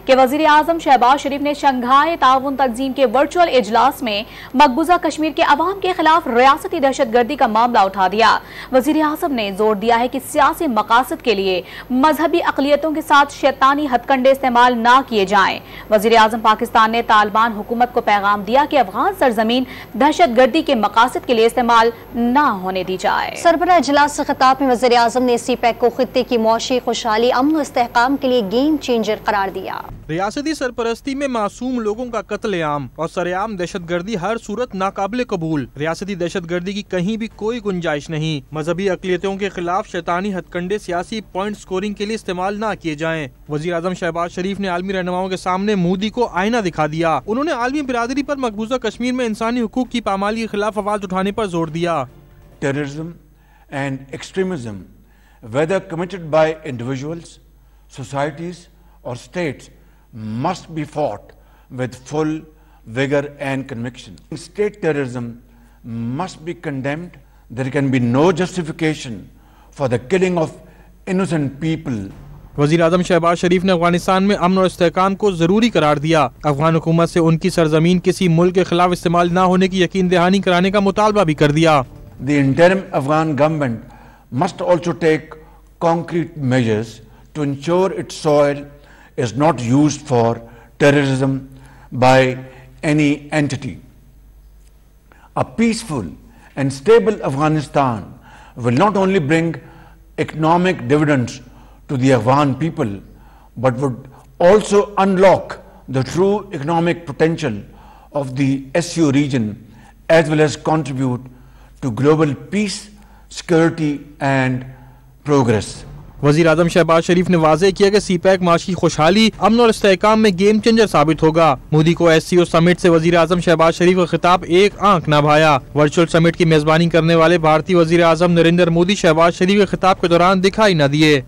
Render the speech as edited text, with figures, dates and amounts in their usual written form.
کہ وزیر-اعظم شہباز شریف نے شنگھائی تعاون تنظیم کے ورچوئل اجلاس میں مقبوضہ کشمیر کے عوام کے خلاف ریاستی دہشت گردی کا معاملہ اٹھا دیا۔ وزیر-اعظم نے زور دیا ہے کہ سیاسی مقاصد کے لیے مذہبی اقلیتوں کے ساتھ شیطانی ہتھ کنڈے استعمال نہ کیے جائیں۔ وزیر-اعظم پاکستان نے طالبان حکومت کو پیغام دیا کہ افغان سرزمین دہشت گردی کے مقاصد کے لیے استعمال نہ ہونے دی جائے۔ سربراہ اجلاس سے خطاب میں وزیر-اعظم نے سی پیک کو خطے کی معاشی خوشحالی، امن و استحکام کے لیے گیم چینجر قرار دیا۔ ریاستی سرپرستی میں معصوم لوگوں کا قتل عام اور سرعام دہشت گردی ہر صورت ناقابل قبول۔ ریاستی دہشت گردی کی کہیں بھی کوئی گنجائش نہیں۔ مذہبی اقلیتوں کے خلاف شیطانی ہتھ کنڈے سیاسی پوائنٹ سکورنگ کے لیے استعمال نہ کیے جائیں۔ وزیر-اعظم شہباز شریف نے عالمی رہنماؤں کے سامنے مودی کو آئینہ دکھا دیا۔ انہوں نے عالمی برادری پر مقبوضہ کشمیر میں انسانی حقوق کی پامالی کے خلاف آواز اٹھانے پر زور دیا۔ Terrorism and extremism, whether committed by individuals, societies or states, must be fought with full vigor and conviction. State terrorism must be condemned. There can be no justification for the killing of innocent people. وزیر-اعظم Shahbaz شریف نے افغانستان میں امن اور استحکام کو ضروری قرار دیا۔ افغان حکومت سے ان کی سرزمین کسی ملک کے خلاف استعمال نہ ہونے کی یقین دہانی کرانے کا مطالبہ بھی کر دیا۔ The interim Afghan government must also take concrete measures to ensure its soil is not used for terrorism by any entity. A peaceful and stable Afghanistan will not only bring economic dividends to the Afghan people, but would also unlock the true economic potential of the SU region, as well as contribute to global peace, security and progress. وزیر-اعظم Shahbaz شریف نے واضح کیا کہ سی pack معاشی خوشحالی، امن اور استحکام میں گیم چینجر ثابت ہوگا۔ مودی کو SCO سمٹ سے وزیر-اعظم شہباز شریف کا خطاب ایک آنکھ نہ بھایا۔ ورچوئل سمٹ کی میزبانی کرنے والے بھارتی وزیر-اعظم نریندر مودی شہباز شریف کے خطاب کے دوران دکھائی نہ دیے۔